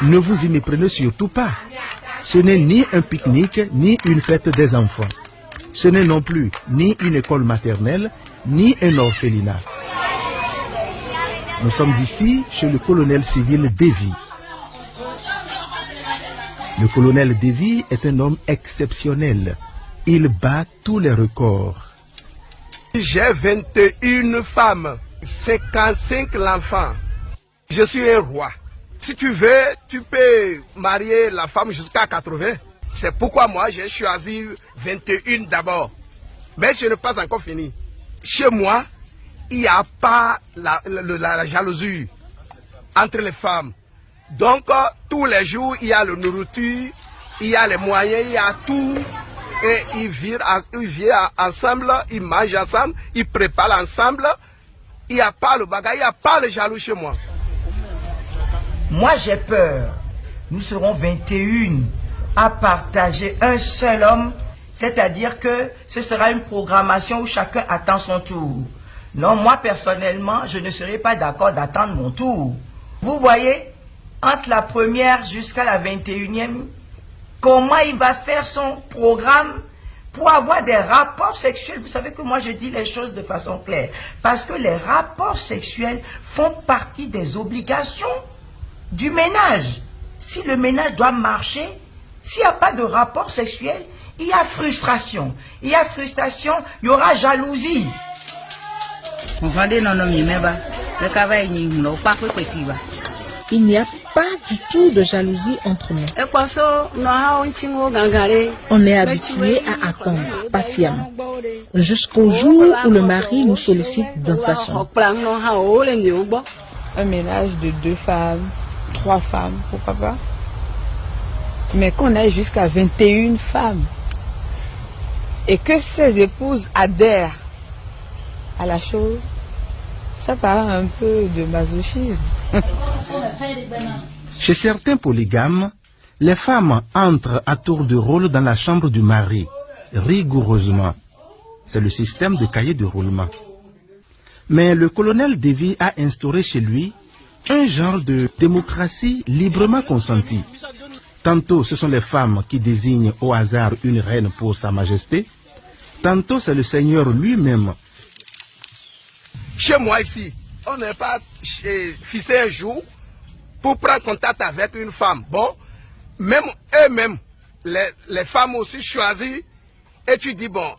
Ne vous y méprenez surtout pas. Ce n'est ni un pique-nique, ni une fête des enfants. Ce n'est non plus ni une école maternelle, ni un orphelinat. Nous sommes ici chez le colonel civil Devi. Le colonel Devi est un homme exceptionnel. Il bat tous les records. J'ai 21 femmes, 55 enfants. Je suis un roi. Si tu veux, tu peux marier la femme jusqu'à 80. C'est pourquoi moi j'ai choisi 21 d'abord. Mais je n'ai pas encore fini. Chez moi, il n'y a pas la jalousie entre les femmes. Donc, tous les jours, il y a la nourriture, il y a les moyens, il y a tout. Et ils vivent ensemble, ils mangent ensemble, ils préparent ensemble. Il n'y a pas le bagage, il n'y a pas le jaloux chez moi. Moi, j'ai peur. Nous serons 21 à partager un seul homme. C'est-à-dire que ce sera une programmation où chacun attend son tour. Non, moi, personnellement, je ne serai pas d'accord d'attendre mon tour. Vous voyez, entre la première jusqu'à la 21e, comment il va faire son programme pour avoir des rapports sexuels. Vous savez que moi je dis les choses de façon claire. Parce que les rapports sexuels font partie des obligations du ménage. Si le ménage doit marcher, s'il n'y a pas de rapport sexuel, il y a frustration. Il y a frustration, il y aura jalousie. Il n'y a pas du tout de jalousie entre nous. On est habitué à attendre patiemment jusqu'au jour où le mari nous sollicite dans sa chambre. Un ménage de 2 femmes, 3 femmes, pourquoi pas. Mais qu'on aille jusqu'à 21 femmes et que ces épouses adhèrent à la chose, ça paraît un peu de masochisme. Chez certains polygames, les femmes entrent à tour de rôle dans la chambre du mari, rigoureusement. C'est le système de cahier de roulement. Mais le colonel Devi a instauré chez lui un genre de démocratie librement consentie. Tantôt ce sont les femmes qui désignent au hasard une reine pour sa majesté, tantôt c'est le Seigneur lui-même. Chez moi ici, on n'est pas fixé un jour pour prendre contact avec une femme. Bon, même eux-mêmes, les femmes aussi choisissent, et tu dis, bon,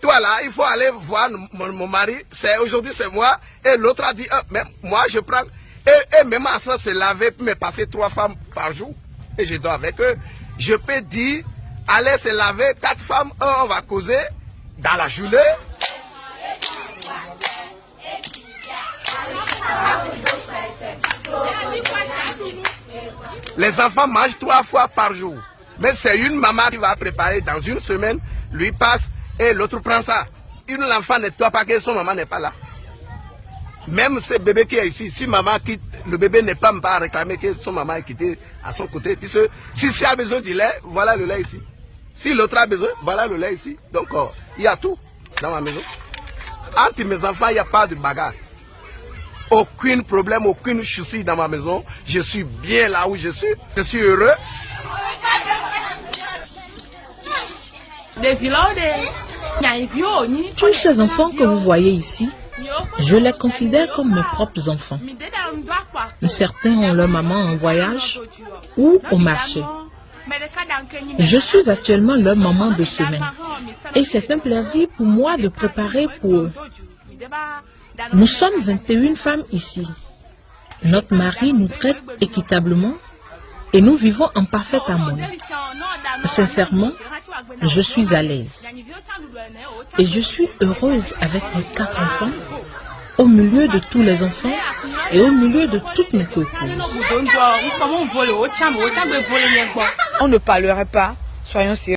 toi là, il faut aller voir mon mari, aujourd'hui c'est moi, et l'autre a dit, même moi je prends, et même à ça, se laver, pour me passer 3 femmes par jour, et je dors avec eux. Je peux dire, allez se laver, 4 femmes, on va causer dans la journée. Les enfants mangent 3 fois par jour. Mais c'est une maman qui va préparer dans une semaine, lui passe et l'autre prend ça. Une enfant ne doit pas que son maman n'est pas là. Même ce bébé qui est ici, si maman quitte, le bébé n'est pas réclamer que son maman est quittée à son côté. Puisque si a besoin du lait, voilà le lait ici. Si l'autre a besoin, voilà le lait ici. Donc il y a tout dans ma maison. Entre mes enfants, il n'y a pas de bagarre. Aucun problème, aucune souci dans ma maison. Je suis bien là où je suis. Je suis heureux. Tous ces enfants que vous voyez ici, je les considère comme mes propres enfants. Certains ont leur maman en voyage ou au marché. Je suis actuellement leur maman de semaine. Et c'est un plaisir pour moi de préparer pour eux. Nous sommes 21 femmes ici. Notre mari nous traite équitablement et nous vivons en parfaite harmonie. Sincèrement, je suis à l'aise. Et je suis heureuse avec mes 4 enfants, au milieu de tous les enfants et au milieu de toutes mes copines. On ne parlerait pas, soyons sérieux.